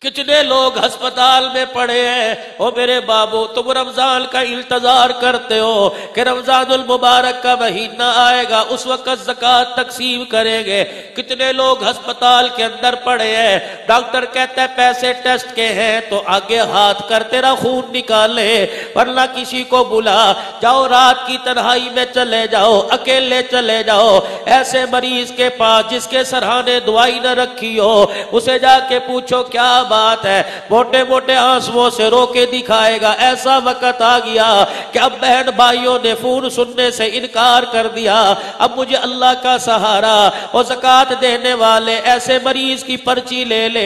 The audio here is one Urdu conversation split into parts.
کتنے لوگ ہسپتال میں پڑے ہیں. او میرے بابو تم رمضان کا انتظار کرتے ہو کہ رمضان المبارک کا مہینہ آئے گا, اس وقت زکوٰۃ تقسیم کریں گے. کتنے لوگ ہسپتال کے اندر پڑے ہیں, ڈاکٹر کہتا ہے پیسے ٹیسٹ کے ہیں تو آگے ہاتھ کر تیرا خون نکالے, ورنہ کسی کو بلا, جاؤ رات کی تنہائی میں چلے جاؤ, اکیلے چلے جاؤ ایسے مریض کے پاس جس کے سرہانے دوائی نہ رکھی ہو, اسے جا کے پوچھو کیا بات ہے, موٹے موٹے آنسوؤں سے رو کے دکھائے گا. ایسا وقت آ گیا کہ اب بہن بھائیوں نے فون سننے سے انکار کر دیا, اب مجھے اللہ کا سہارا. اور زکوٰۃ دینے والے ایسے مریض کی پرچی لے لے,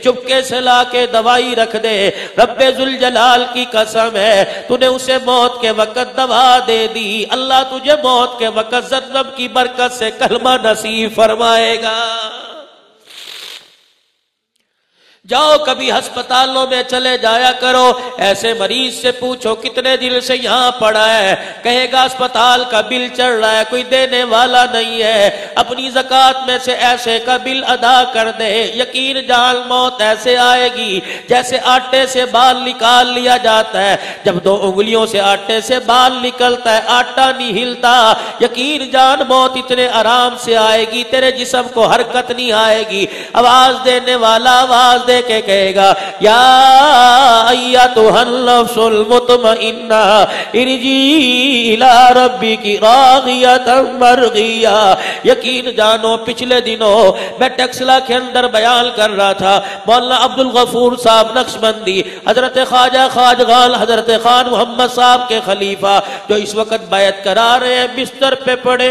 چپکے سے لا کے دوائی رکھ دے. رب ذوالجلال کی قسم ہے تو نے اسے موت کے وقت دوا دے دی, اللہ تجھے موت کے وقت زمزم کی برکت سے کلمہ نصیب فرمائے گا. جاؤ کبھی ہسپتالوں میں چلے جایا کرو, ایسے مریض سے پوچھو کتنے دن سے یہاں پڑا ہے, کہے گا اسپتال کا بل چڑھ رہا ہے, کوئی دینے والا نہیں ہے, اپنی زکوٰۃ میں سے ایسے کا بل ادا کر دے. یقین جان موت ایسے آئے گی جیسے آٹے سے بال نکال لیا جاتا ہے. جب 2 انگلیوں سے آٹے سے بال نکلتا ہے آٹا نہیں ہلتا. یقین جان موت اتنے آرام سے آئے گی تیرے جسم کو حرکت نہیں آئے گی. آواز دینے والا آواز دے کے کہے گا یا ایتھا النفس المطمئنہ ارجعی الی ربک راضیۃ مرضیہ. یقین جانو پچھلے دنوں میں ٹیکسلا کے اندر بیان کر رہا تھا, مولانا عبد الغفور صاحب نقشبندی, حضرت خواجہ خواجگان حضرت خان محمد صاحب کے خلیفہ جو اس وقت بیعت کرا رہے ہیں, بستر پہ پڑے,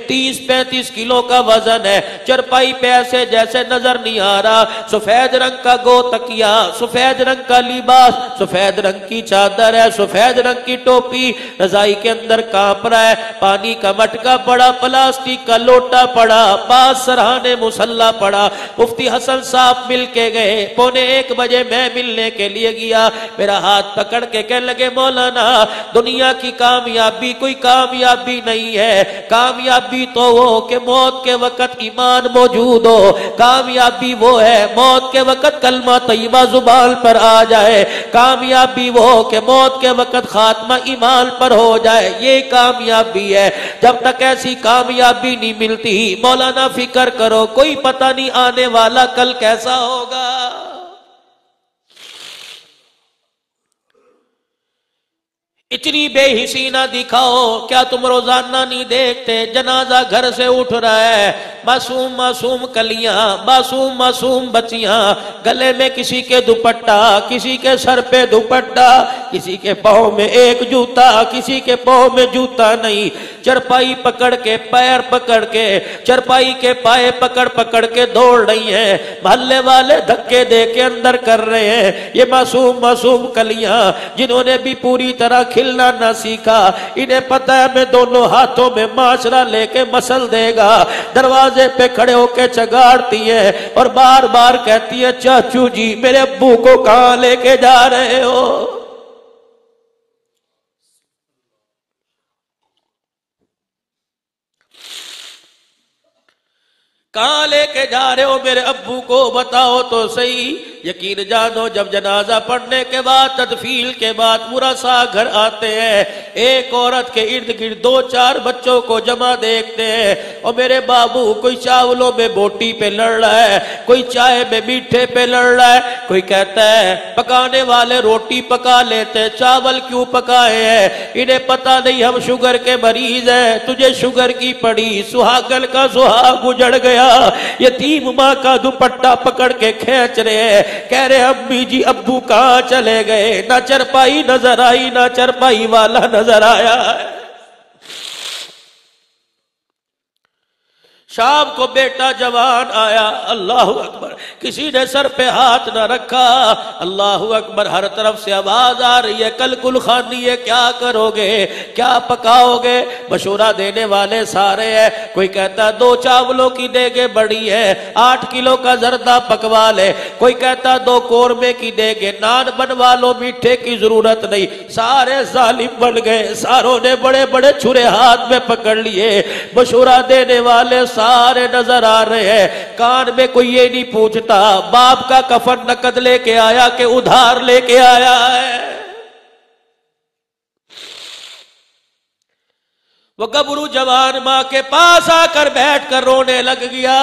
30-35 کلو کا وزن ہے, چرپائی پہ ایسے جیسے نظر نہیں آ رہا, سفید رنگ کا گو تکیا, سفید رنگ کا لباس, سفید رنگ کی چادر ہے, سفید رنگ کی ٹوپی, رضائی کے اندر کانپ رہا ہے, پانی کا مٹکا پڑا, پلاسٹک کا لوٹا پڑا, پاس سرہانے مصلی پڑا. مفتی حسن صاحب مل کے گئے, 1:45 بجے میں ملنے کے لیے گیا, میرا ہاتھ پکڑ کے کہنے لگے مولانا دنیا کی کامیابی کوئی کامیابی نہیں ہے, کامیابی تو وہ کہ موت کے وقت ایمان موجود ہو, کامیابی وہ ہے موت کے وقت کلمہ طیبہ زبان پر آ جائے, کامیابی وہ کہ موت کے وقت خاتمہ ایمان پر ہو جائے, یہ کامیابی ہے. جب تک ایسی کامیابی نہیں ملتی مولانا فکر کرو کوئی پتہ نہیں آنے والا کل کیسا ہوگا. اتنی بے حسی نہ دکھاؤ, کیا تم روزانہ نہیں دیکھتے جنازہ گھر سے اٹھ رہا ہے, معصوم معصوم کلیاں, معصوم معصوم بچیاں, گلے میں کسی کے دوپٹہ, کسی کے سر پہ دوپٹہ, کسی کے پاؤں میں ایک جوتا, کسی کے پاؤں میں جوتا نہیں, چرپائی پکڑ کے, پیر پکڑ کے, چرپائی کے پائے پکڑ پکڑ کے دوڑ رہی ہیں, محلے والے دھکے دے کے اندر کر رہے ہیں. یہ معصوم معصوم کلیاں جنہوں نے بھی پوری طرح کھلنا نہ سیکھا, انہیں پتہ ہے میں دونوں ہاتھوں میں معاشرہ لے کے مسل دے گا, دروازے پہ کھڑے ہو کے چگاڑتی ہے اور بار بار کہتی ہے چاچو جی میرے ابو کو کہاں لے کے جا رہے ہو. کہاں لے کے جا رہے ہو میرے ابو کو بتاؤ تو صحیح. یقین جانو جب جنازہ پڑھنے کے بعد تدفین کے بعد پورا سا گھر آتے ہیں, ایک عورت کے ارد گرد 2-4 بچوں کو جمع دیکھتے ہیں, اور میرے بابو کوئی چاولوں میں بوٹی پہ لڑ رہا ہے, کوئی چائے میں میٹھے پہ لڑ رہا ہے, کوئی کہتا ہے پکانے والے روٹی پکا لیتے چاول کیوں پکائے ہیں, انہیں پتہ نہیں ہم شوگر کے مریض ہیں, تجھے شوگر کی پڑی, سہاگن کا سہاگ اجڑ گیا, یتیم ماں کا دوپٹہ پکڑ کے کھینچ رہے ہیں, کہہ رہے امی جی ابو کہاں چلے گئے, نہ چرپائی نظر آئی نہ چرپائی والا نظر آیا ہے. شام کو بیٹا جوان آیا, اللہ اکبر, کسی نے سر پہ ہاتھ نہ رکھا, اللہ اکبر, ہر طرف سے آواز آ رہی ہے کل کل خانی ہے, کیا کرو گے, کیا پکاؤ گے. مشورہ دینے والے سارے ہیں, کوئی کہتا 2 چاولوں کی دیگیں بڑی ہے, 8 کلو کا زردہ پکوا لے, کوئی کہتا 2 قورمے کی دیگیں, نان بنوا لو, میٹھے کی ضرورت نہیں. سارے ظالم بن گئے, ساروں نے بڑے بڑے چھرے ہاتھ میں پکڑ لیے. مشورہ دینے والے سارے نظر آ رہے ہیں, کان میں کوئی یہ نہیں پوچھتا باپ کا کفن نقد لے کے آیا کہ ادھار لے کے آیا ہے۔ وہ گبرو جوان ماں کے پاس آ کر بیٹھ کر رونے لگ گیا۔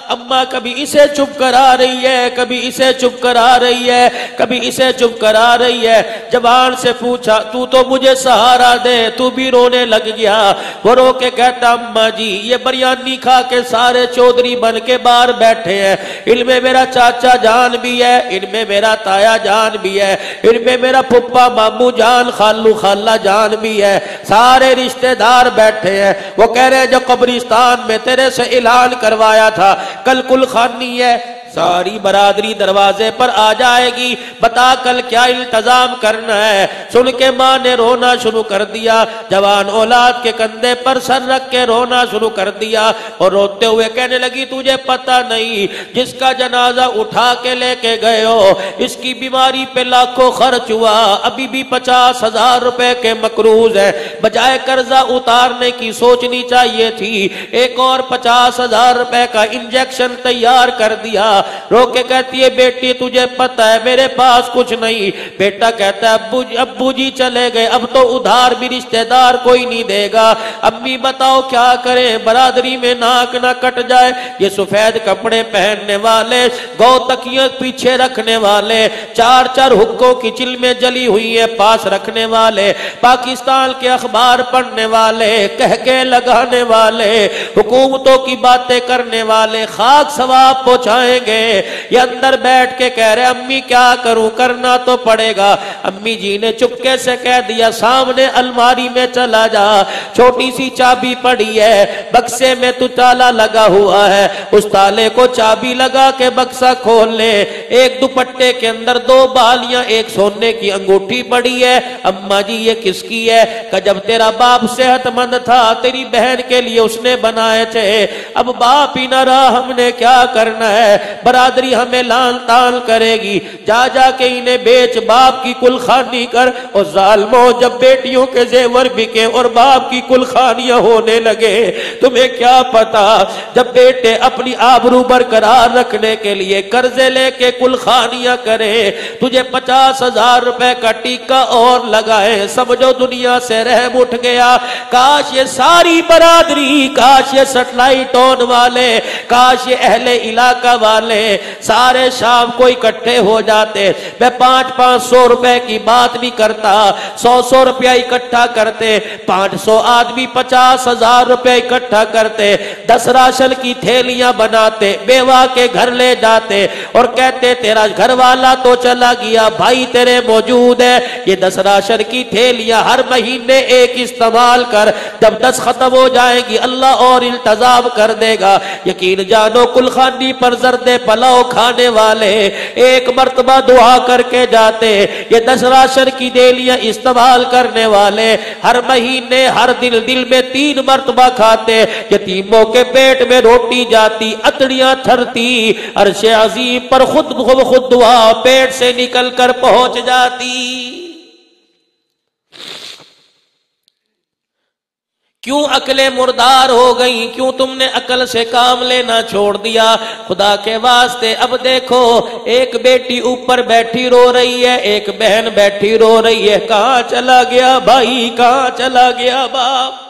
اماں کبھی اسے چپ کرا رہی ہے، کبھی اسے چپ کرا رہی ہے، کبھی اسے چپ کرا رہی ہے۔ جوان سے پوچھا تو تو مجھے سہارا دے، تو بھی رونے لگ گیا۔ وہ رو کے کہتا اماں جی یہ بریانی کھا کے سارے چودھری بن کے باہر بیٹھے ہیں، ان میں میرا چاچا جان بھی ہے، ان میں میرا تایا جان بھی ہے، ان میں میرا پھپھا مامو جان خالو خالہ جان بھی ہے، سارے رشتہ دار بیٹھے ہیں۔ وہ کہہ رہے جو قبرستان میں تیرے سے اعلان کروایا تھا کل کل خانی ہے، ساری برادری دروازے پر آ جائے گی، بتا کل کیا التزام کرنا ہے۔ سن کے ماں نے رونا شروع کر دیا، جوان اولاد کے کندھے پر سر رکھ کے رونا شروع کر دیا اور روتے ہوئے کہنے لگی تجھے پتہ نہیں جس کا جنازہ اٹھا کے لے کے گئے ہو اس کی بیماری پہ لاکھوں خرچ ہوا، ابھی بھی 50,000 روپے کے مقروض ہے، بجائے قرضہ اتارنے کی سوچنی چاہیے تھی، ایک اور 50,000 روپے کا انجیکشن تیار کر دیا۔ رو کے کہتی ہے بیٹی تجھے پتہ ہے میرے پاس کچھ نہیں۔ بیٹا کہتا ہے ابو جی چلے گئے، اب تو ادھار بھی رشتہ دار کوئی نہیں دے گا، امی بتاؤ کیا کریں، برادری میں ناک نہ کٹ جائے۔ یہ سفید کپڑے پہننے والے، گو تکیاں پیچھے رکھنے والے، 4 حقوں کی چلمیں جلی ہوئی ہیں پاس رکھنے والے، پاکستان کے اخبار پڑھنے والے، کہکے لگانے والے، حکومتوں کی باتیں کرنے والے خاک ثواب پہنچائیں گے۔ یہ اندر بیٹھ کے کہہ رہے امی کیا کروں، کرنا تو پڑے گا۔ امی جی نے چپکے سے کہہ دیا سامنے الماری میں چلا جا، چھوٹی سی چابی پڑی ہے، بکسے میں تو تالا لگا ہوا ہے، اس تالے کو چابی لگا کے بکسا کھول لے، ایک دوپٹے کے اندر 2 بالیاں، ایک سونے کی انگوٹھی پڑی ہے۔ اماں جی یہ کس کی ہے؟ کہ جب تیرا باپ صحت مند تھا تیری بہن کے لیے اس نے بنائے تھے، اب باپ ہی نہ رہا ہم نے کیا کرنا ہے، برادری ہمیں لان تان کرے گی، جا جا کے انہیں بیچ باپ کی کل خانی کر۔ اور ظالموں جب بیٹیوں کے زیور بکے اور باپ کی کل خانیاں ہونے لگے تمہیں کیا پتا، جب بیٹے اپنی آبرو برقرار رکھنے کے لیے قرضے لے کے کل خانیاں کرے، تجھے 50,000 روپے کا ٹیکہ اور لگائے، سمجھو دنیا سے رحم اٹھ گیا۔ کاش یہ ساری برادری، کاش یہ سیٹلائٹ ٹون والے، کاش یہ اہل علاقہ والے سارے شام کو اکٹھے ہو جاتے۔ میں 500 روپے کی بات نہیں کرتا، 100 روپیہ اکٹھا کرتے، 500 آدمی 50,000 روپے اکٹھا کرتے، 10 راشن کی تھیلیاں بناتے، بیوہ کے گھر لے جاتے اور کہتے تیرا گھر والا تو چلا گیا، بھائی تیرے موجود ہے، یہ 10 راشن کی تھیلیاں ہر مہینے ایک استعمال کر، جب 10 ختم ہو جائے گی اللہ اور التزام کر دے گا۔ یقین جانو کل خانی پر زرد پلاؤ کھانے والے ایک مرتبہ دعا کر کے جاتے، یہ 10 راشن کی تھیلیاں استعمال کرنے والے ہر مہینے ہر دل میں 3 مرتبہ کھاتے، یتیموں کے پیٹ میں روٹی جاتی، اتڑیاں تھرتی، عرش عظیم پر خود دعا پیٹ سے نکل کر پہنچ جاتی۔ کیوں عقلیں مردار ہو گئیں؟ کیوں تم نے عقل سے کام لینا چھوڑ دیا؟ خدا کے واسطے اب دیکھو ایک بیٹی اوپر بیٹھی رو رہی ہے، ایک بہن بیٹھی رو رہی ہے، کہاں چلا گیا بھائی، کہاں چلا گیا باپ؟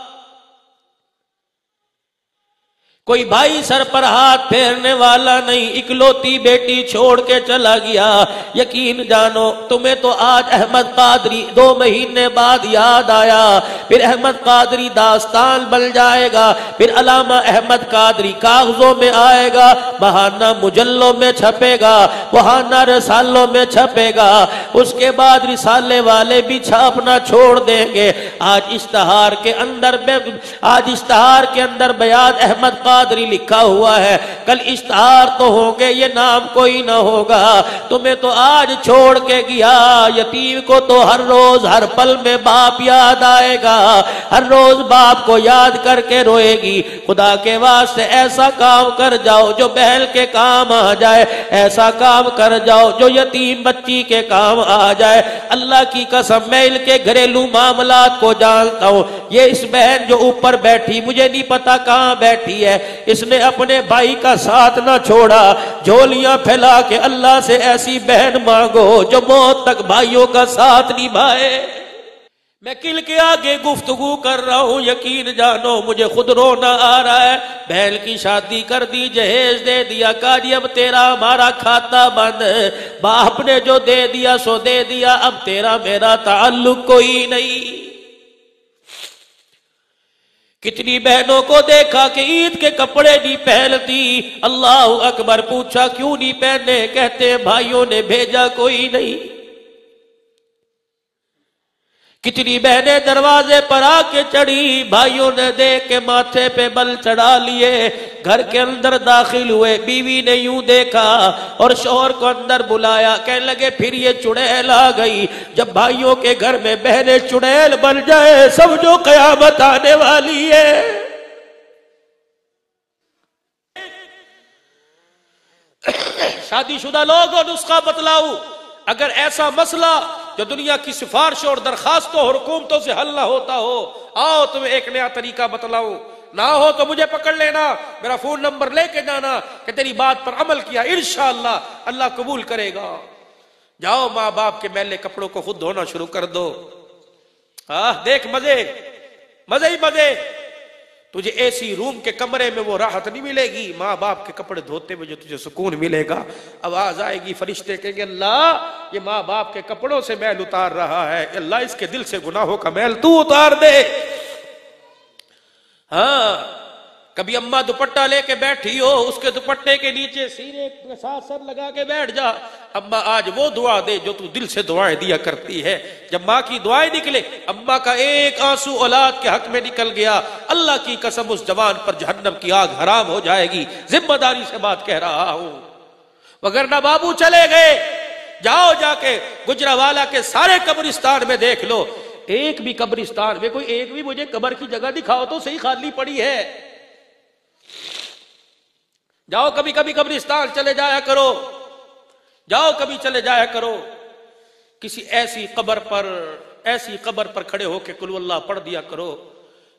کوئی بھائی سر پر ہاتھ پھیرنے والا نہیں، اکلوتی بیٹی چھوڑ کے چلا گیا۔ یقین جانو تمہیں تو آج احمد قادری 2 مہینے بعد یاد آیا، پھر احمد قادری داستان بن جائے گا، پھر علامہ احمد قادری کاغذوں میں آئے گا، بہانہ مجلوں میں چھپے گا، بہانہ رسالوں میں چھپے گا، اس کے بعد رسالے والے بھی چھاپنا چھوڑ دیں گے۔ آج اشتہار کے اندر بیان احمد قادری لکھا ہوا ہے، کل اشتہار تو ہوں گے، یہ نام کوئی نہ ہوگا۔ تمہیں تو آج چھوڑ کے گیا، یتیم کو تو ہر روز ہر پل میں باپ یاد آئے گا، ہر روز باپ کو یاد کر کے روئے گی۔ خدا کے واسطے ایسا کام کر جاؤ جو بہن کے کام آ جائے، ایسا کام کر جاؤ جو یتیم بچی کے کام آ جائے۔ اللہ کی قسم میں ان کے گھریلو معاملات کو جانتا ہوں، یہ اس بہن جو اوپر بیٹھی مجھے نہیں پتا کہاں بیٹھی ہے، اس نے اپنے بھائی کا ساتھ نہ چھوڑا. جھولیاں پھیلا کے اللہ سے ایسی بہن مانگو جو موت تک بھائیوں کا ساتھ نبھائے. میں کل کے آگے گفتگو کر رہا ہوں، یقین جانو مجھے خود رونا آ رہا ہے. بہن کی شادی کر دی، جہیز دے دیا، کہا جی اب تیرا ہمارا کھاتا بند. باپ نے جو دے دیا سو دے دیا، اب تیرا میرا تعلق کوئی نہیں. کتنی بہنوں کو دیکھا کہ عید کے کپڑے نہیں پہنتی. اللہ اکبر. پوچھا کیوں نہیں پہنے؟ کہتے ہیں بھائیوں نے بھیجا کوئی نہیں. کتنی بہنیں دروازے پر آ کے چڑھی، بھائیوں نے دیکھ کے ماتھے پہ بل چڑھا لیے. گھر کے اندر داخل ہوئے، بیوی نے یوں دیکھا اور شوہر کو اندر بلایا. کہنے لگے پھر یہ چڑیل آ گئی. جب بھائیوں کے گھر میں بہنیں چڑیل بن جائے سمجھو قیامت آنے والی ہے. شادی شدہ لوگوں نسخہ بتلاؤ. اگر ایسا مسئلہ جو دنیا کی سفارشوں اور درخواستوں اور حکومتوں سے حل نہ ہوتا ہو، آؤ تمہیں ایک نیا طریقہ بتلاؤں. نہ ہو تو مجھے پکڑ لینا، میرا فون نمبر لے کے جانا کہ تیری بات پر عمل کیا، انشاءاللہ اللہ قبول کرے گا. جاؤ ماں باپ کے میلے کپڑوں کو خود دھونا شروع کر دو. دیکھ مزے مزے ہی مزے. تجھے اے سی روم کے کمرے میں وہ راحت نہیں ملے گی، ماں باپ کے کپڑے دھوتے میں جو تجھے سکون ملے گا. آواز آئے گی، فرشتے کہیں گے اللہ یہ ماں باپ کے کپڑوں سے میل اتار رہا ہے، اللہ اس کے دل سے گناہوں کا میل تو اتار دے. کبھی اماں دوپٹہ لے کے بیٹھی ہو، اس کے دوپٹے کے نیچے سینے کے ساتھ سر لگا کے بیٹھ جا. اماں آج وہ دعا دے جو تو دل سے دعائیں دیا کرتی ہے. جب ماں کی دعائیں نکلے، اماں کا ایک آنسو اولاد کے حق میں نکل گیا، اللہ کی قسم اس جوان پر جہنم کی آگ حرام ہو جائے گی. ذمہ داری سے بات کہہ رہا ہوں. وگرنہ بابو چلے گئے. جاؤ جا کے گجرانوالہ کے سارے قبرستان میں دیکھ لو، ایک بھی قبرستان میں کوئی ایک بھی مجھے قبر کی جگہ دکھاؤ تو صحیح خالی پڑی ہے. جاؤ کبھی کبھی قبرستان چلے جایا کرو، جاؤ کبھی چلے جایا کرو. کسی ایسی قبر پر کھڑے ہو کے قل اللہ پڑھ دیا کرو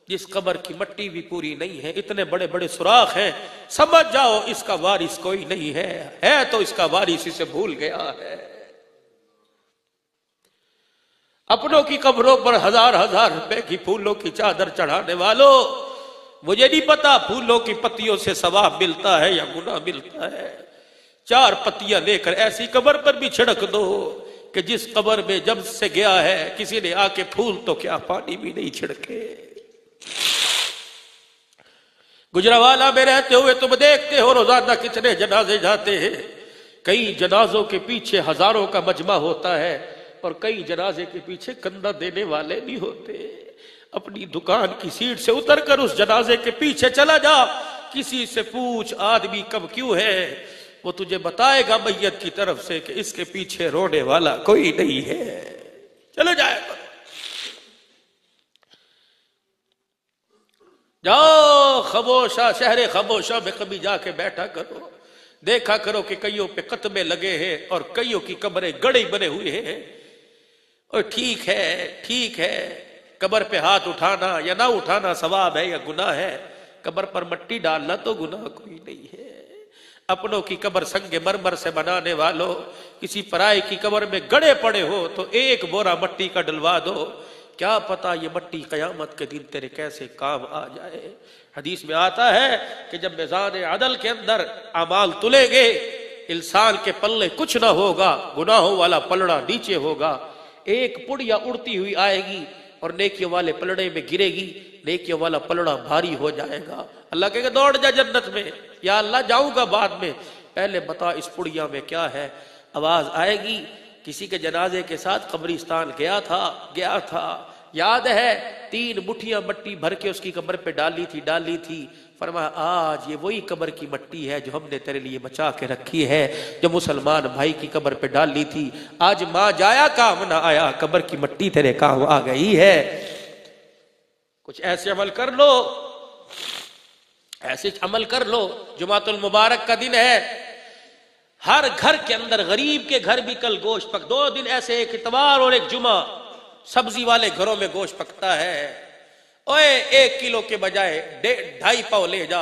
جس قبر کی مٹی بھی پوری نہیں ہے، اتنے بڑے بڑے سوراخ ہیں. سمجھ جاؤ اس کا وارث کوئی نہیں ہے تو اس کا وارث اسے بھول گیا ہے. اپنوں کی قبروں پر ہزار ہزار روپے کی پھولوں کی چادر چڑھانے والوں، مجھے نہیں پتا پھولوں کی پتیوں سے ثواب ملتا ہے یا گناہ ملتا ہے. 4 پتیاں لے کر ایسی قبر پر بھی چھڑک دو کہ جس قبر میں جب سے گیا ہے کسی نے آ کے پھول تو کیا پانی بھی نہیں چھڑکے. گجرانوالہ میں رہتے ہوئے تم دیکھتے ہو روزانہ کتنے جنازے جاتے ہیں. کئی جنازوں کے پیچھے ہزاروں کا مجمع ہوتا ہے اور کئی جنازے کے پیچھے کندھا دینے والے نہیں ہوتے. اپنی دکان کی سیٹ سے اتر کر اس جنازے کے پیچھے چلا جا، کسی سے پوچھ آدمی کب کیوں ہے، وہ تجھے بتائے گا میت کی طرف سے کہ اس کے پیچھے رونے والا کوئی نہیں ہے. چلو جائے کرو. جاؤ خاموشہ شہر خاموشہ میں کبھی جا کے بیٹھا کرو، دیکھا کرو کہ کئیوں پہ قطبے لگے ہیں اور کئیوں کی قبریں گڑھے بنے ہوئے ہیں. اور ٹھیک ہے قبر پہ ہاتھ اٹھانا یا نہ اٹھانا ثواب ہے یا گناہ ہے، قبر پر مٹی ڈالنا تو گناہ کوئی نہیں ہے. اپنوں کی قبر سنگ مرمر سے بنانے والوں، کسی پرائے کی قبر میں گڑے پڑے ہو تو ایک بورا مٹی کا ڈلوا دو، کیا پتا یہ مٹی قیامت کے دن تیرے کیسے کام آ جائے. حدیث میں آتا ہے کہ جب میزان عدل کے اندر اعمال تلے گے، انسان کے پلے کچھ نہ ہوگا، گناہوں والا پلڑا نیچے ہوگا. ایک پڑیا اڑتی ہوئی آئے گی اور نیکیوں والے پلڑے میں گرے گی، نیکیوں والا پلڑا بھاری ہو جائے گا. اللہ کہے گا دوڑ جا جنت میں. یا اللہ جاؤں گا بعد میں، پہلے بتا اس پڑیا میں کیا ہے. آواز آئے گی کسی کے جنازے کے ساتھ قبرستان گیا تھا، یاد ہے 3 مٹھیاں مٹی بھر کے اس کی قبر پہ ڈالی تھی. فرمایا آج یہ وہی قبر کی مٹی ہے جو ہم نے تیرے لیے بچا کے رکھی ہے، جو مسلمان بھائی کی قبر پہ ڈالی تھی. آج ماں جایا کام نہ آیا، قبر کی مٹی تیرے کام آ گئی ہے. کچھ ایسے عمل کر لو. جمعۃ المبارک کا دن ہے، ہر گھر کے اندر، غریب کے گھر بھی کل گوشت 2 دن ایسے، ایک اتوار اور ایک جمعہ، سبزی والے گھروں میں گوشت پکتا ہے. اوے 1 کلو کے بجائے 2.5 پاؤ لے جا.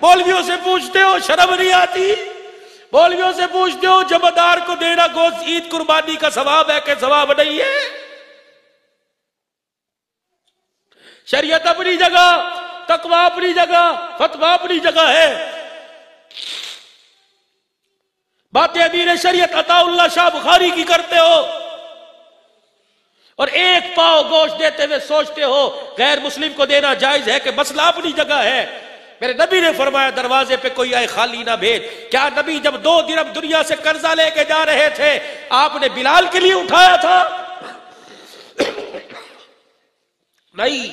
مولویوں سے پوچھتے ہو شرم نہیں آتی؟ مولویوں سے پوچھتے ہو جمعدار کو دینا گوشت عید قربانی کا ثواب ہے کہ ثواب نہیں ہے؟ شریعت اپنی جگہ، تقوی اپنی جگہ، فتویٰ اپنی جگہ ہے. باتیں امیر شریعت عطا اللہ شاہ بخاری کی کرتے ہو اور ایک پاؤ گوشت دیتے ہوئے سوچتے ہو غیر مسلم کو دینا جائز ہے کہ مسئلہ اپنی جگہ ہے. میرے نبی نے فرمایا دروازے پہ کوئی آئے خالی نہ بھیج. کیا نبی جب 2 درہم دنیا سے قرضہ لے کے جا رہے تھے آپ نے بلال کے لیے اٹھایا تھا؟ نہیں،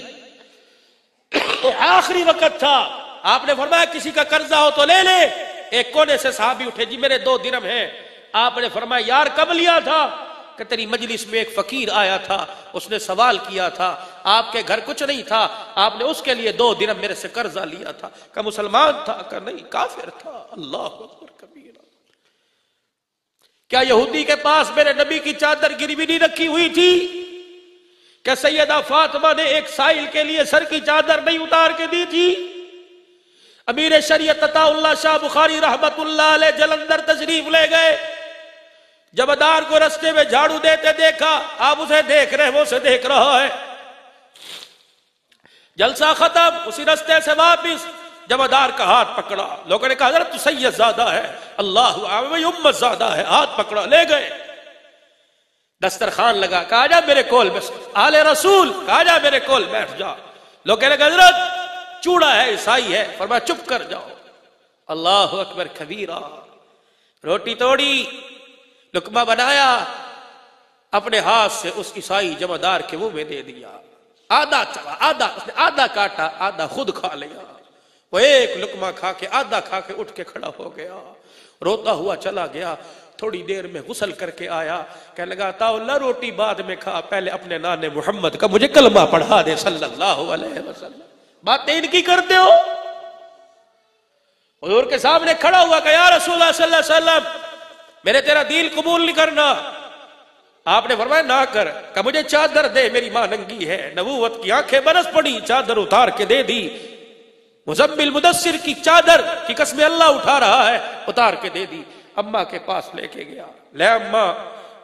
آخری وقت تھا. آپ نے فرمایا کسی کا قرضہ ہو تو لے لے. ایک کونے سے صحابی اٹھے، جی میرے 2 درہم ہیں. آپ نے فرمایا یار کب لیا تھا؟ کہ تیری مجلس میں ایک فقیر آیا تھا، اس نے سوال کیا تھا، آپ کے گھر کچھ نہیں تھا، آپ نے اس کے لیے 2 درہم میرے سے قرضہ لیا تھا. کہ مسلمان تھا؟ کہ نہیں، کافر تھا. اللہ اکبر کبیرہ. کیا یہودی کے پاس میرے نبی کی چادر گروی نہیں رکھی ہوئی تھی؟ کہ سیدہ فاطمہ نے ایک سائل کے لیے سر کی چادر نہیں اتار کے دی تھی؟ امیر شریعت عطا اللہ شاہ بخاری رحمت اللہ علیہ جلندر تشریف لے گئے. جمعدار کو رستے میں جھاڑو دیتے دیکھا، آپ اسے دیکھ رہے، وہ اسے دیکھ رہا ہے. جلسہ ختم، اسی رستے سے واپس جمعدار کا ہاتھ پکڑا. لوگوں نے کہا حضرت تو سید زادہ ہے، اللہ امت زادہ ہے. ہاتھ پکڑا، لے گئے. دسترخوان لگا، کہا جا میرے کول بس، آل رسول کہا جا میرے کول بیٹھ جا. لوگ کہنے لگے حضرت چوڑا ہے، عیسائی ہے. فرمایا چپ کر جاؤ. اللہ اکبر کبیرہ. روٹی توڑی، لقمہ بنایا، اپنے ہاتھ سے اس عیسائی جمعدار کے منہ میں دے دیا. آدھا چلا، اس نے آدھا کاٹا، آدھا خود کھا لیا. وہ ایک لقمہ کھا کے آدھا کھا کے اٹھ کے کھڑا ہو گیا، روتا ہوا چلا گیا. تھوڑی دیر میں غسل کر کے آیا، کہنے لگا تا اللہ روٹی بعد میں کھا، پہلے اپنے نان محمد کا مجھے کلمہ پڑھا دے صلی اللہ علیہ وسلم. باتیں ان کی کرتے ہو. حضور کے سامنے کھڑا ہوا کہ یا رسول اللہ صلی اللہ علیہ وسلم میرے تیرا دین قبول نہیں کرنا. آپ نے فرمایا نہ کر. کہ مجھے چادر دے، میری ماں ننگی ہے. نبوت کی آنکھیں برس پڑی، چادر اتار کے دے دی. مزمل مدثر کی چادر کی قسم اللہ اٹھا رہا ہے، اتار کے دے دی. اماں کے پاس لے کے گیا. لے اماں،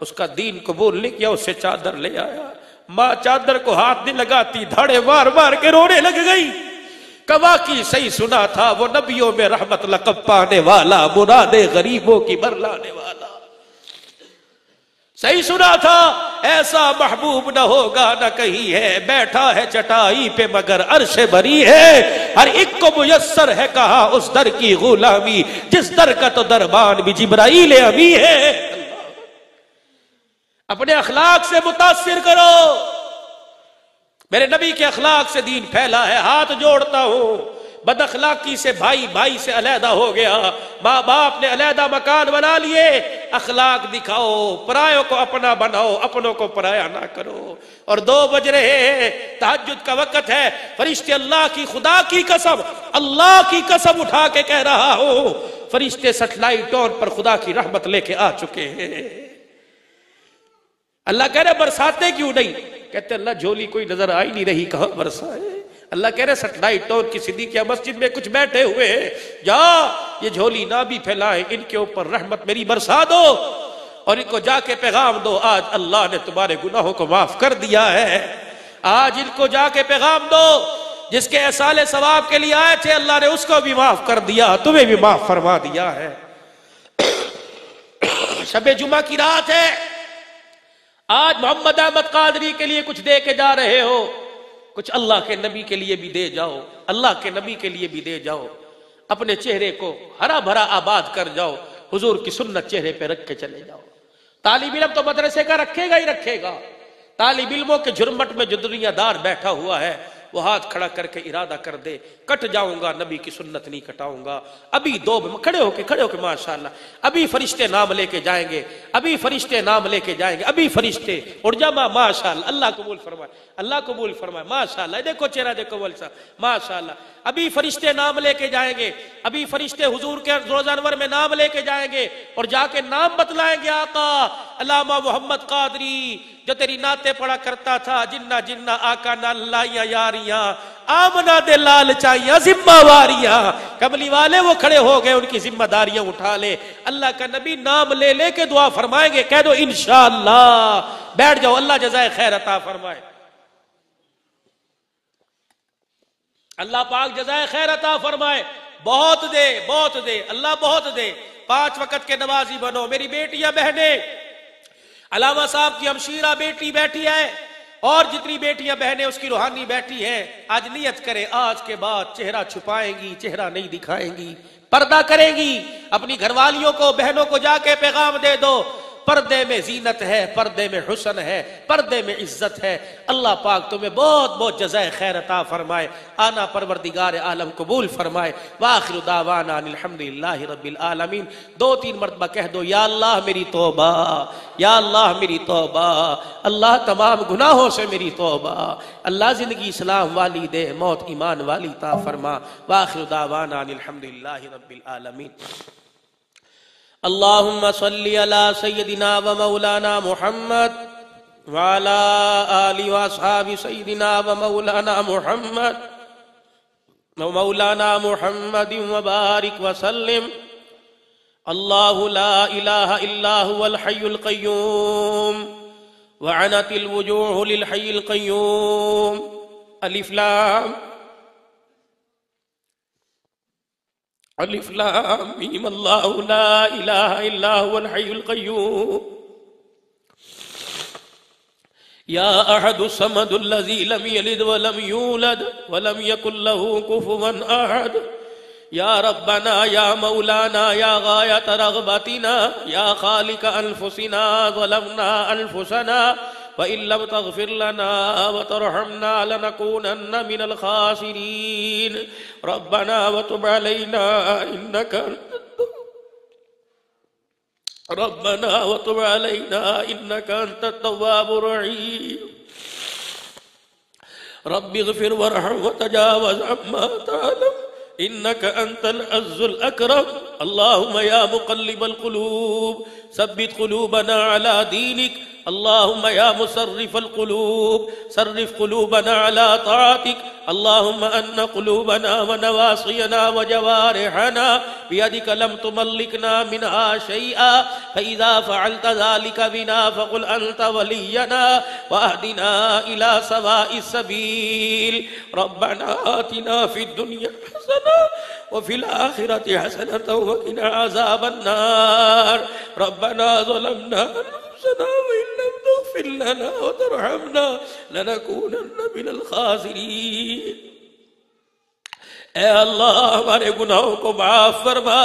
اس کا دین قبول نہیں کیا، اسے چادر لے آیا. ماں چادر کو ہاتھ نہیں لگاتی، دھاڑے مار مار کے رونے لگ گئی. کوا کی صحیح سنا تھا، وہ نبیوں میں رحمت لقب پانے والا، مراد غریبوں کی برلانے والا. صحیح سنا تھا، ایسا محبوب نہ ہوگا نہ کہیں ہے، بیٹھا ہے چٹائی پہ مگر عرش بری ہے. ہر ایک کو میسر ہے کہا اس در کی غلامی، جس در کا تو دربان بھی جبرائیل امی ہے. اپنے اخلاق سے متاثر کرو. میرے نبی کے اخلاق سے دین پھیلا ہے. ہاتھ جوڑتا ہوں، بد اخلاقی سے بھائی سے علیحدہ ہو گیا، ماں باپ نے علیحدہ مکان بنا لیے. اخلاق دکھاؤ، پرایوں کو اپنا بناؤ، اپنوں کو پرایا نہ کرو. اور 2 بج رہے ہیں، تہجد کا وقت ہے. فرشتے اللہ کی، خدا کی قسم، اللہ کی قسم اٹھا کے کہہ رہا ہوں، فرشتے سیٹلائٹ ٹون پر خدا کی رحمت لے کے آ چکے ہیں. اللہ کہہ رہے برساتے کیوں نہیں؟ کہتے اللہ جھولی کوئی نظر آئی نہیں رہی، کہاں برسائے. اللہ کہہ رہے سیٹلائٹ ٹون کی صدیقیہ مسجد میں کچھ بیٹھے ہوئے ہیں، جا یہ جھولی نہ بھی پھیلائے، ان کے اوپر رحمت میری برسا دو اور ان کو جا کے پیغام دو آج اللہ نے تمہارے گناہوں کو معاف کر دیا ہے. آج ان کو جا کے پیغام دو، جس کے احصال ثواب کے لیے آئے تھے اللہ نے اس کو بھی معاف کر دیا، تمہیں بھی معاف فرما دیا ہے. شب جمعہ کی رات ہے، آج محمد احمد قادری کے لیے کچھ دے کے جا رہے ہو، کچھ اللہ کے نبی کے لیے بھی دے جاؤ، اللہ کے نبی کے لیے بھی دے جاؤ. اپنے چہرے کو ہرا بھرا آباد کر جاؤ، حضور کی سنت چہرے پہ رکھ کے چلے جاؤ. طالب علم تو مدرسے کا رکھے گا ہی رکھے گا. طالب علموں کے جھرمٹ میں جو دنیا دار بیٹھا ہوا ہے وہ ہاتھ کھڑا کر کے ارادہ کر دے کٹ جاؤں گا، نبی کی سنت نہیں کٹاؤں گا. ابھی 2 کھڑے ہو کے ماشاءاللہ ابھی فرشتے نام لے کے جائیں گے، ابھی فرشتے نام لے کے جائیں گے، ابھی فرشتے اٹھ جا ماشاءاللہ. اللہ قبول فرمائے، اللہ قبول فرمائے ماشاءاللہ. دیکھو چہرہ دیکھو والسا ماشاءاللہ. ابھی فرشتے نام لے کے جائیں گے، ابھی فرشتے حضور کے روزہ انور میں نام لے کے جائیں گے اور جا کے نام بتلائیں گے. آقا علامہ محمد قادری جو تیری نعتیں پڑھا کرتا تھا، جنہ جنہ آقا نہ لائیاں یاریاں، آمنا دے لال چاہیاں ذمہ واریاں. کملی والے وہ کھڑے ہو گئے, ان کی ذمہ داریاں اٹھا لے. اللہ کا نبی نام لے لے کے دعا فرمائیں گے, کہہ دو انشاءاللہ. بیٹھ جاؤ, اللہ جزائے خیر عطا فرمائے. اللہ پاک جزائے خیر عطا فرمائے. بہت دے, بہت دے, اللہ بہت دے. 5 وقت کے نمازی بنو. میری بیٹیاں بہنیں, علامہ صاحب کی ہمشیرہ بیٹی بیٹھی ہے, اور جتنی بیٹیاں بہنیں اس کی روحانی بیٹھی ہیں, آج نیت کریں آج کے بعد چہرہ چھپائیں گی, چہرہ نہیں دکھائیں گی, پردہ کریں گی. اپنی گھر والیوں کو, بہنوں کو جا کے پیغام دے دو, پردے میں زینت ہے, پردے میں حسن ہے, پردے میں عزت ہے. اللہ پاک تمہیں بہت بہت جزائے خیر عطا فرمائے. آنا پروردگار عالم قبول فرمائے. وآخر دعوانا الحمدللہ رب العالمین. 2-3 مرتبہ کہہ دو, یا اللہ میری توبہ, یا اللہ میری توبہ, اللہ تمام گناہوں سے میری توبہ, اللہ زندگی اسلام والی دے, موت ایمان والی عطا فرما. وآخر دعوانا الحمدللہ رب العالمین. اللہم صلی علی سیدنا و مولانا محمد وعلا آل و اصحاب سیدنا و مولانا محمد وبارک وسلم. اللہ لا الہ الا هو الحی القیوم وعنت الوجوہ للحی القیوم. الف لام الف لام میم. اللہ لا الہ الا هو الحی القیوم یا احد الصمد الذی لم یلد ولم یولد ولم یکن له کفوا احد. یا ربنا یا مولانا یا غایت رغبتنا یا خالق انفسنا ظلمنا انفسنا وَإِن لَّمْ تَغْفِرْ لَنَا وَتَرْحَمْنَا لَنَكُونَنَّ مِنَ الْخَاسِرِينَ. رَبَّنَا وَتُبْ عَلَيْنَا إِنَّكَ أَنتَ التَّوَّابُ الرَّحِيمُ. رَبِّ اغْفِرْ وَارْحَمْ وَتَجَاوَزْ عَمَّا تَعْلَمُ إِنَّكَ أَنتَ الْعَزُّ الْأَكْرَمُ. اللهم يا مقلب القلوب ثبت قلوبنا على دينك. اللهم يا مصرف القلوب صرف قلوبنا على طاعتك. اللهم أن قلوبنا ونواصينا وجوارحنا بيدك لم تملكنا منها شيئا, فإذا فعلت ذلك بنا فقل أنت ولينا وأهدنا إلى سواء السبيل. ربنا آتنا في الدنيا حسنة وفي الآخرة حسنة وقنا عذاب النار. ربنا ظلمنا أنفسنا وإن لم تغفر لنا وترحمنا لنكونن من الخاسرين. اے اللہ ہمارے گناہوں کو معاف فرما,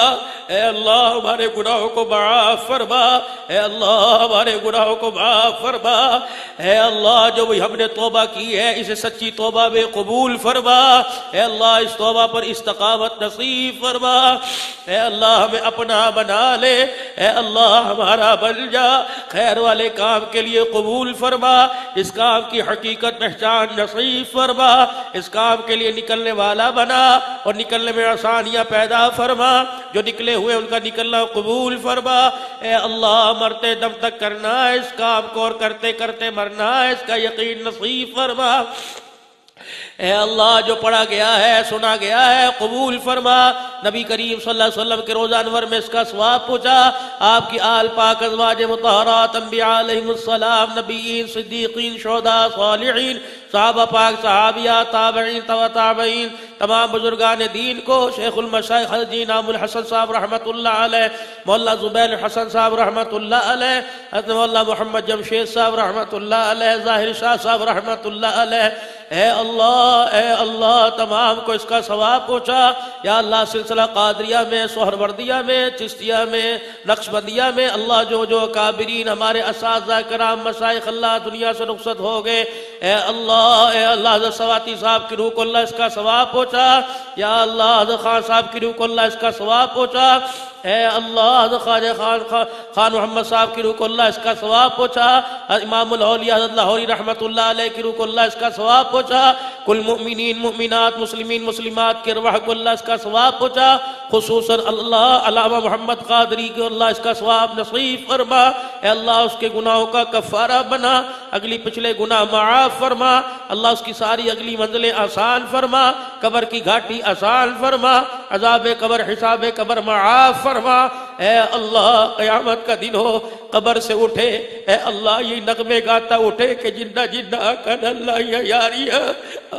اے اللہ ہمارے گناہوں کو معاف فرما, اے اللہ ہمارے گناہوں کو معاف فرما. اے اللہ جو بھی ہم نے توبہ کی ہے اسے سچی توبہ میں قبول فرما. اے اللہ اس توبہ پر استقامت نصیب فرما. اے اللہ ہمیں اپنا بنا لے, اے اللہ ہمارا بن جا. خیر والے کام کے لیے قبول فرما, اس کام کی حقیقت پہچان نصیب فرما, اس کام کے لیے نکلنے والا بنا اور نکلنے میں آسانیاں پیدا فرما. جو نکلے ہوئے ان کا نکلنا قبول فرما. اے اللہ مرتے دم تک کرنا ہے اس کام کو اور کرتے کرتے مرنا ہے اس کا یقین نصیب فرما. اے اللہ جو پڑھا گیا ہے سنا گیا ہے قبول فرما. نبی کریم صلی اللہ علیہ وسلم کے روزہ انور میں اس کا ثواب پہنچا. آپ کی آل پاک ازواج مطہرات انبیاء علیہم السلام, نبیین صدیقین شہداء صالحین, صحابہ پاک صحابیات تابعین تبع تابعین, تمام بزرگان دین کو, شیخ المشائخ حضرت نام الحسن صاحب رحمت اللہ علیہ, مولا زبیر حسن صاحب رحمت اللہ علیہ, حضرت مولا محمد جمشید صاحب رحمت اللہ علیہ, ظاہر شاہ صاحب رحمت اللہ علیہ. اے اللہ تمام کو اس کا ثواب پہنچا. یا اللہ سلسلہ قادریہ میں, سہروردیہ میں, چشتیہ میں, نقشبندیہ میں, اللہ جو جو کابرین ہمارے اساتذہ کرام مشائخ اللہ دنیا سے رخصت ہو گئے, اے اللہ حضرت سواتی صاحب کی روح کو اللہ اس کا ثواب پہنچا. یا اللہ حضرت خان صاحب کی روح کو اللہ اس کا ثواب پہنچا. اے اللہ حضرت خواجہ خان محمد صاحب کی روح کو اللہ اس کا ثواب پہنچا. امام الاولیاء حضرت لاہوری رحمت اللہ علیہ کی روح کو اللہ اس کا ثواب پہنچا. کل مؤمنین مؤمنات مسلمین مسلمات کے ارواح کو اللہ اس کا ثواب پہنچا. خصوصاً اللہ علامہ محمد قادری کو اللہ اس کا ثواب نصیب فرما. اے اللہ اس کے گناہوں کا کفارہ بنا، اگلی پچھلے گناہ معاف فرما، اللہ اس کی ساری اگلی منزلیں آسان فرما، قبر کی گھاٹی آسان فرما، عذاب قبر حساب قبر معاف فرما۔ اے اللہ قیامت کا دن ہو، قبر سے اٹھے، اے اللہ یہ نغمے گاتا اٹھے کہ جنہ جنہ کن اللہ یا یاریا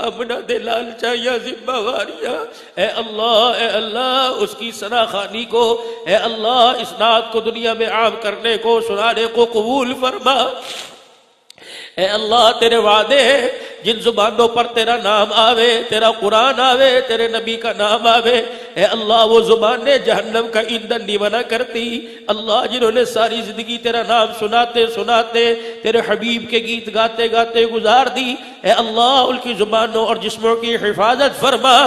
آمنہ دے لالچا یا ذمہ واریا۔ اے اللہ اس کی ثنا خوانی کو، اے اللہ اس نعت کو دنیا میں عام کرنے کو، سنانے کو قبول فرما۔ اے اللہ تیرے وعدے ہیں، جن زبانوں پر تیرا نام آوے، تیرا قرآن آوے، تیرے نبی کا نام آوے، اے اللہ وہ زبانیں جہنم کا ایندھن نہیں بنا کرتی۔ اللہ جنہوں نے ساری زندگی تیرا نام سناتے سناتے تیرے حبیب کے گیت گاتے گاتے گزار دی، اے اللہ ان کی زبانوں اور جسموں کی حفاظت فرما۔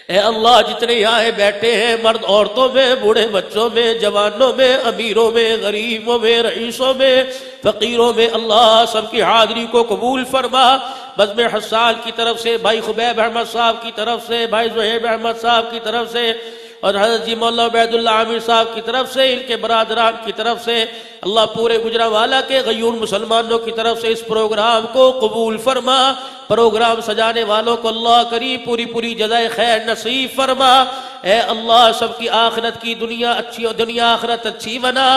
اے اللہ جتنے یہاں بیٹھے ہیں، مرد عورتوں میں، بوڑھے بچوں میں، جوانوں میں، امیروں میں، غریبوں میں، رئیسوں میں، فقیروں میں، اللہ سب کی حاضری کو قبول فرما۔ بزم حسان کی طرف سے، بھائی خبیب احمد صاحب کی طرف سے، بھائی زہیب احمد صاحب کی طرف سے، اور حضرت جی مولانا عبید اللہ عامر صاحب کی طرف سے، ان کے برادران کی طرف سے، اللہ پورے گجرانوالہ کے غیور مسلمانوں کی طرف سے اس پروگرام کو قبول فرما۔ پروگرام سجانے والوں کو اللہ کریم پوری پوری جزائے خیر نصیب فرما۔ اے اللہ سب کی آخرت کی دنیا اچھی اور دنیا آخرت اچھی بنا۔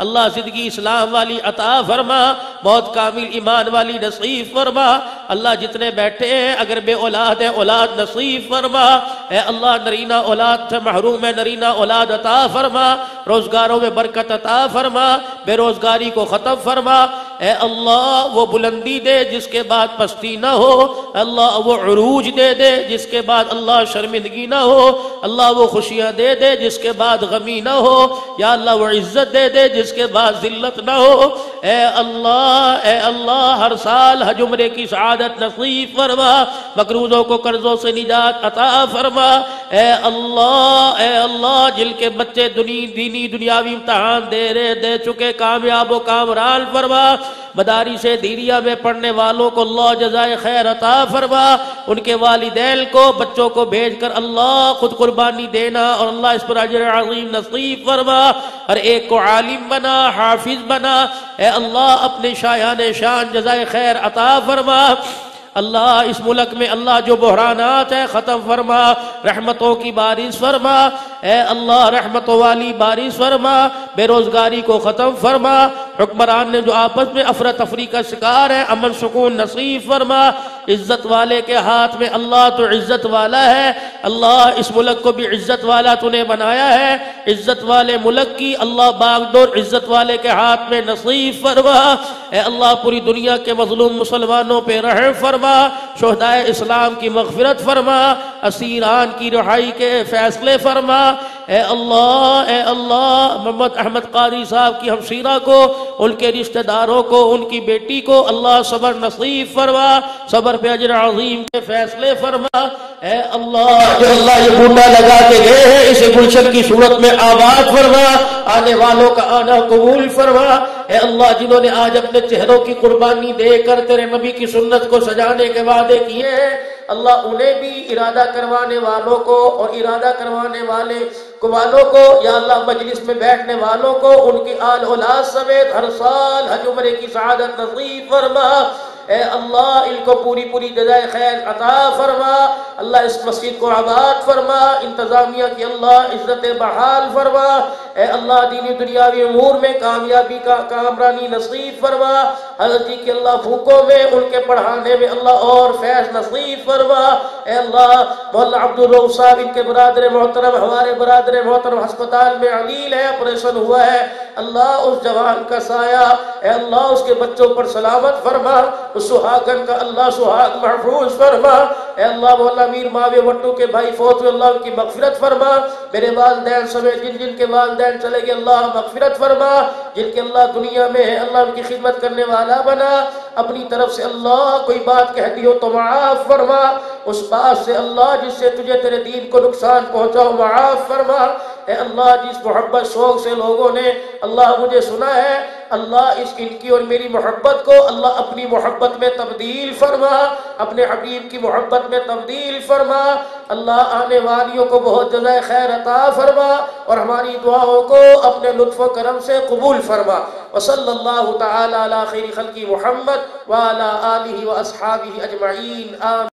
اللہ زندگی اسلام والی عطا فرما، موت کامل ایمان والی نصیب فرما۔ اللہ جتنے بیٹھے ہیں اگر بے اولاد ہیں اولاد نصیب فرما۔ اے اللہ نرینہ اولاد سے محروم ہے، نرینہ اولاد عطا فرما۔ روزگاروں میں برکت عطا فرما، بے روزگاری کو ختم فرما۔ اے اللہ وہ بلندی دے جس کے بعد پستی نہ ہو، اللہ وہ عروج دے دے جس کے بعد اللہ شرمندگی نہ ہو، اللہ وہ خوشیاں دے دے جس کے بعد غمی نہ ہو، یا اللہ وہ عزت دے دے جس کے بعد ذلت نہ ہو۔ اے اللہ ہر سال حج عمرے کی سعادت نصیب فرما، مقروضوں کو قرضوں سے نجات عطا فرما۔ اے اللہ جن کے بچے دینی دنیاوی امتحان دے چکے کامیاب و کامران فرما۔ مدارس دینیہ میں پڑھنے والوں کو اللہ جزائے خیر عطا فرما، ان کے والدین کو بچوں کو بھیج کر اللہ خود قربانی دینا اور اللہ اس پر اجر عظیم نصیب فرما۔ ہر ایک کو عالم بنا، حافظ بنا، اے اللہ اپنے شایان شان جزائے خیر عطا فرما۔ اللہ اس ملک میں اللہ جو بحرانات ہیں ختم فرما، رحمتوں کی بارش فرما۔ اے اللہ رحمتوں والی بارش فرما، بے روزگاری کو ختم فرما، حکمران نے جو آپس میں افراتفری کا شکار ہے امن سکون نصیب فرما۔ عزت والے کے ہاتھ میں اللہ تو عزت والا ہے، اللہ اس ملک کو بھی عزت والا تو نے بنایا ہے، عزت والے ملک کی اللہ باغ ڈور عزت والے کے ہاتھ میں نصیب فرما۔ اے اللہ پوری دنیا کے مظلوم مسلمانوں پہ رحم فرما، شہدائے اسلام کی مغفرت فرما، اسیران کی رہائی کے فیصلے فرما۔ اے اللہ محمد احمد قاری صاحب کی ہمشیرہ کو، ان کے رشتہ داروں کو، ان کی بیٹی کو اللہ صبر نصیب فرما، صبر پہ اجر عظیم کے فیصلے فرما۔ اے اللہ جو اللہ یہ بوٹا لگا کے گئے ہیں اسے گلشن کی صورت میں آباد فرما، آنے والوں کا آنا قبول فرما۔ اے اللہ جنہوں نے آج اپنے چہروں کی قربانی دے کر تیرے نبی کی سنت کو سجانے کے وعدے کیے ہیں، اللہ انہیں بھی ارادہ کروانے والوں کو اور ارادہ کروانے والوں کو، یا اللہ مجلس میں بیٹھنے والوں کو، ان کی آل اولاد سمیت ہر سال حج عمرے کی سعادت نصیب فرما۔ اے اللہ ان کو پوری پوری جزائے خیر عطا فرما، اللہ اس مسجد کو آباد فرما، انتظامیہ کی اللہ عزت بحال فرما۔ اے اللہ دینی دنیاوی امور میں کامیابی کا کامرانی نصیب فرما، حضرت جی کے اللہ بھوکوں میں ان کے پڑھانے میں اللہ اور فیض نصیب فرما۔ اے اللہ مولانا عبدالرؤوف صاحب ان کے برادر محترم، ہمارے برادر محترم ہسپتال میں علیل ہے، آپریشن ہوا ہے، اللہ اس جوان کا سایہ، اے اللہ اس کے بچوں پر سلامت فرما، اس سہاگن کا اللہ سہاگ محفوظ فرما۔ اے اللہ مولانا امیر ماوی وٹو کے بھائی فوت ہوئے، اللہ ان کی مغفرت فرما، میرے والدین سمیت جن کے والدین چلے گئے اللہ مغفرت فرما، جن کے اللہ دنیا میں ہے اللہ ان کی خدمت کرنے والا بنا، اپنی طرف سے اللہ کوئی بات کہہ دی ہو تو معاف فرما۔ اس بات سے اللہ جس سے تجھے تیرے دین کو نقصان پہنچا معاف فرما۔ اے اللہ جس محبت شوق سے لوگوں نے اللہ مجھے سنا ہے، اللہ ان کی اور میری محبت کو اللہ اپنی محبت میں تبدیل فرما، اپنے حبیب کی محبت میں تبدیل فرما۔ اللہ آنے والیوں کو بہت جزائے خیر عطا فرما اور ہماری دعاؤں کو اپنے لطف و کرم سے قبول فرما۔ وصلی اللہ تعالی علی خیر خلق محمد وعلی آلہ واصحابہ اجمعین آمین۔